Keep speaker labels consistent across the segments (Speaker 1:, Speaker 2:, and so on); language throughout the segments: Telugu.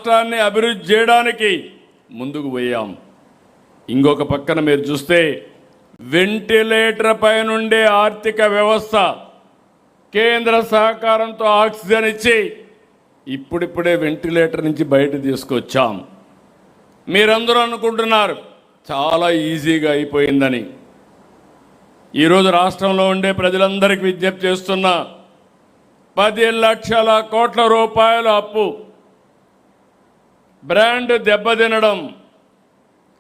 Speaker 1: రాష్ట్రాన్ని అభివృద్ధి చేయడానికి ముందుకు పోయాం. ఇంకొక పక్కన మీరు చూస్తే వెంటిలేటర్ పైనుండే ఆర్థిక వ్యవస్థ కేంద్ర సహకారంతో ఆక్సిజన్ ఇచ్చి ఇప్పుడిప్పుడే వెంటిలేటర్ నుంచి బయట తీసుకొచ్చాం. మీరందరూ అనుకుంటున్నారు చాలా ఈజీగా అయిపోయిందని. ఈరోజు రాష్ట్రంలో ఉండే ప్రజలందరికీ విజ్ఞప్తి చేస్తున్నా, 10 లక్షల కోట్ల రూపాయల అప్పు, బ్రాండ్ దెబ్బతినడం,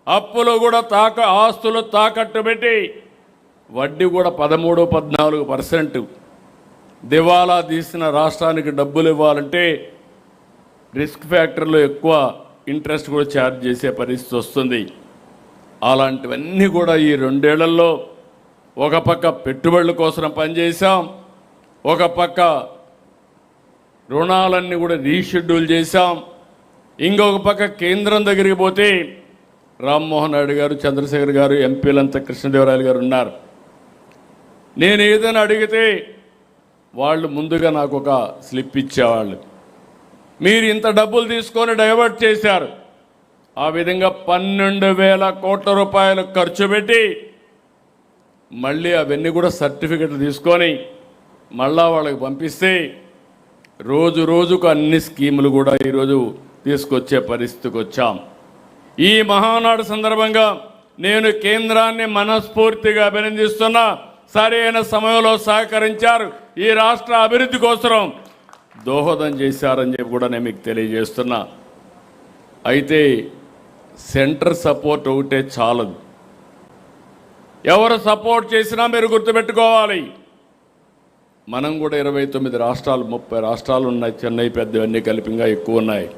Speaker 1: అప్పులు కూడా ఆస్తులు తాకట్టు పెట్టి వడ్డీ కూడా 13-14%. దివాలా తీసిన రాష్ట్రానికి డబ్బులు ఇవ్వాలంటే రిస్క్ ఫ్యాక్టర్లో ఎక్కువ ఇంట్రెస్ట్ కూడా ఛార్జ్ చేసే పరిస్థితి వస్తుంది. అలాంటివన్నీ కూడా ఈ 2 ఏళ్లలో ఒక పక్క పెట్టుబడుల కోసం పనిచేశాం, ఒక పక్క రుణాలన్నీ కూడా రీషెడ్యూల్ చేశాం, ఇంకొక పక్క కేంద్రం దగ్గరికి పోతే రామ్మోహన్ నాయుడు గారు, చంద్రశేఖర్ గారు, ఎంపీలంతా, కృష్ణదేవరాయలు గారు ఉన్నారు. నేను ఏదైనా అడిగితే వాళ్ళు ముందుగా నాకు ఒక స్లిప్ ఇచ్చేవాళ్ళు. మీరు ఇంత డబ్బులు తీసుకొని డైవర్ట్ చేశారు, ఆ విధంగా 12,000 కోట్ల రూపాయలు ఖర్చు పెట్టి మళ్ళీ అవన్నీ కూడా సర్టిఫికెట్లు తీసుకొని మళ్ళా వాళ్ళకి పంపిస్తే రోజు రోజుకు అన్ని స్కీములు కూడా ఈరోజు తీసుకొచ్చే పరిస్థితికి వచ్చాం. ఈ మహానాడు సందర్భంగా నేను కేంద్రాన్ని మనస్ఫూర్తిగా అభినందిస్తున్నా. సరైన సమయంలో సహకరించారు, ఈ రాష్ట్ర అభివృద్ధి కోసం దోహదం చేశారని చెప్పి కూడా నేను మీకు తెలియజేస్తున్నా. అయితే సెంటర్ సపోర్ట్ ఒకటే చాలదు. ఎవరు సపోర్ట్ చేసినా మీరు గుర్తుపెట్టుకోవాలి, మనం కూడా 29 రాష్ట్రాలు, 30 రాష్ట్రాలు ఉన్నాయి. చెన్నై పెద్దవన్నీ కలిపిగా ఎక్కువ ఉన్నాయి.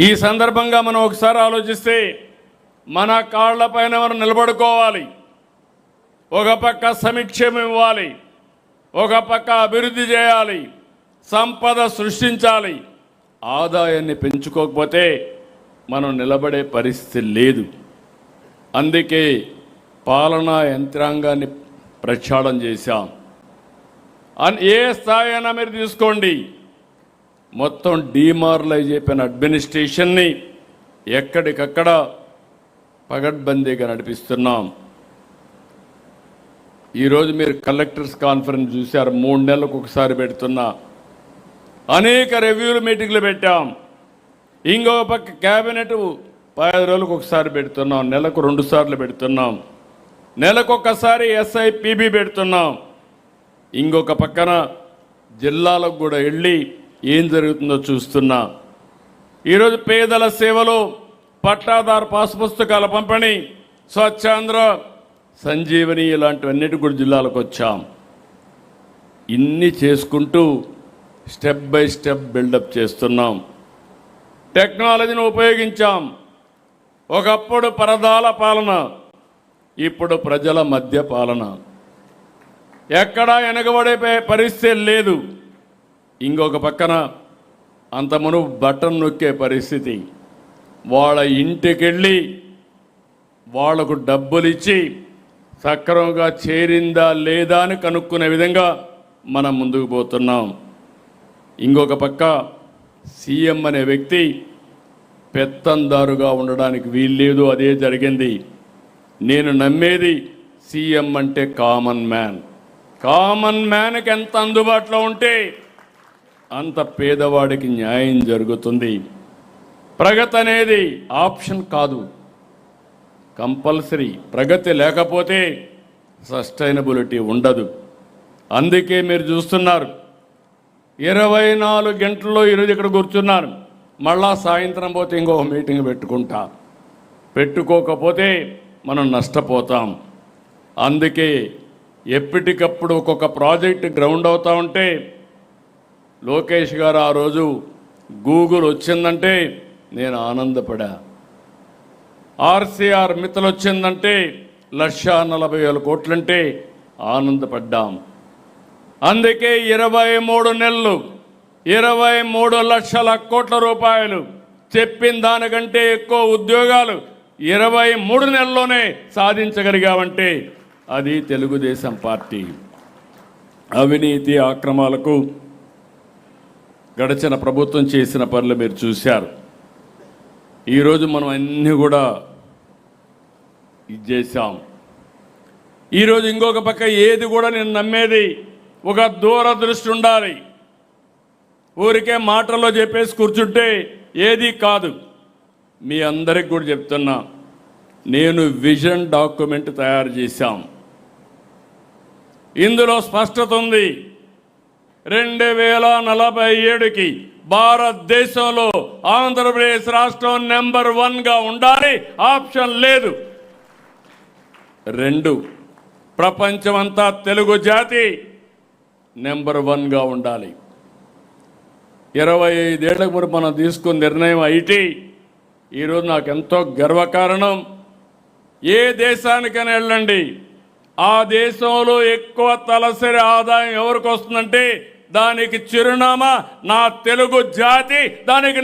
Speaker 1: ఈ సందర్భంగా మనం ఒకసారి ఆలోచిస్తే మన కాళ్లపైన మనం నిలబడుకోవాలి. ఒక పక్క సంక్షేమం ఇవ్వాలి, ఒక పక్క అభివృద్ధి చేయాలి, సంపద సృష్టించాలి. ఆదాయాన్ని పెంచుకోకపోతే మనం నిలబడే పరిస్థితి లేదు. అందుకే పాలనా యంత్రాంగాన్ని ప్రక్షాళన చేశాం. ఏ స్థాయి అయినా మీరు తీసుకోండి, మొత్తం డీమారలైజ్ అయిపోయిన అడ్మినిస్ట్రేషన్ని ఎక్కడికక్కడ పగడ్బందీగా నడిపిస్తున్నాం. ఈరోజు మీరు కలెక్టర్స్ కాన్ఫరెన్స్ చూశారు, 3 నెలలకు ఒకసారి పెడుతున్నా. అనేక రివ్యూలు మీటింగ్లు పెట్టాం. ఇంకొక పక్క క్యాబినెట్ 10 రోజులకు ఒకసారి పెడుతున్నాం, నెలకు 2 సార్లు పెడుతున్నాం, నెలకు ఒకసారి SIPB పెడుతున్నాం. ఇంకొక పక్కన జిల్లాలకు కూడా వెళ్ళి ఏం జరుగుతుందో చూస్తున్నా. ఈరోజు పేదల సేవలు, పట్టాదారు పాస్ పుస్తకాల పంపిణీ, స్వచ్ఛాంధ్ర, సంజీవని ఇలాంటివన్నిటి కూడా జిల్లాలకు వచ్చాం. ఇన్ని చేసుకుంటూ స్టెప్ బై స్టెప్ బిల్డప్ చేస్తున్నాం. టెక్నాలజీని ఉపయోగించాం. ఒకప్పుడు పరదాల పాలన, ఇప్పుడు ప్రజల మధ్య పాలన. ఎక్కడా వెనకబడే పరిస్థితి లేదు. ఇంకొక పక్కన అంత మునుపు బటన్ నొక్కే పరిస్థితి. వాళ్ళ ఇంటికెళ్ళి వాళ్లకు డబ్బులు ఇచ్చి సక్రమంగా చేరిందా లేదా అని కనుక్కునే విధంగా మనం ముందుకు పోతున్నాం. ఇంకొక పక్క సీఎం అనే వ్యక్తి పెత్తందారుగా ఉండడానికి వీల్లేదు, అదే జరిగింది. నేను నమ్మేది సీఎం అంటే కామన్ మ్యాన్. కామన్ మ్యాన్కి ఎంత అందుబాటులో ఉంటే అంత పేదవాడికి న్యాయం జరుగుతుంది. ప్రగతి అనేది ఆప్షన్ కాదు, కంపల్సరీ. ప్రగతి లేకపోతే సస్టైనబిలిటీ ఉండదు. అందుకే మీరు చూస్తున్నారు 24 గంటల్లో ఈరోజు ఇక్కడ కూర్చున్నారు, మళ్ళా సాయంత్రం పోతే ఇంకొక మీటింగ్ పెట్టుకోకపోతే మనం నష్టపోతాం. అందుకే ఎప్పటికప్పుడు ఒక్కొక్క ప్రాజెక్ట్ గ్రౌండ్ అవుతూ ఉంటే, లోకేష్ గారు ఆ రోజు గూగుల్ వచ్చిందంటే నేను ఆనందపడా. RCR మిత్తలు వచ్చిందంటే 1,40,000 కోట్లంటే ఆనందపడ్డాం. అందుకే 23 నెలలు 23 లక్షల కోట్ల రూపాయలు, చెప్పిన దానికంటే ఎక్కువ ఉద్యోగాలు 23 నెలల్లోనే సాధించగలిగామంటే అది తెలుగుదేశం పార్టీ. అవినీతి అక్రమాలకు గడిచిన ప్రభుత్వం చేసిన పనులు మీరు చూశారు. ఈరోజు మనం అన్నీ కూడా ఇది చేశాం. ఈరోజు ఇంకొక పక్క ఏది కూడా నేను నమ్మేది ఒక దూరదృష్టి ఉండాలి. ఊరికే మాటల్లో చెప్పేసి కూర్చుంటే ఏది కాదు. మీ అందరికి కూడా చెప్తున్నా, నేను విజన్ డాక్యుమెంట్ తయారు చేశాం. ఇందులో స్పష్టత ఉంది. 2047కి భారతదేశంలో ఆంధ్రప్రదేశ్ రాష్ట్రం నెంబర్ 1గా ఉండాలి, ఆప్షన్ లేదు. 2, ప్రపంచమంతా తెలుగు జాతి నెంబర్ 1గా ఉండాలి. 25 ఏళ్లకు ముందు మనం తీసుకున్న నిర్ణయం ఐటీ ఈరోజు నాకు ఎంతో గర్వకారణం. ఏ దేశానికైనా వెళ్ళండి, ఆ దేశంలో ఎక్కువ తలసరి ఆదాయం ఎవరికి వస్తుందంటే దానికి చిరునామా నా తెలుగు జాతి. దానికి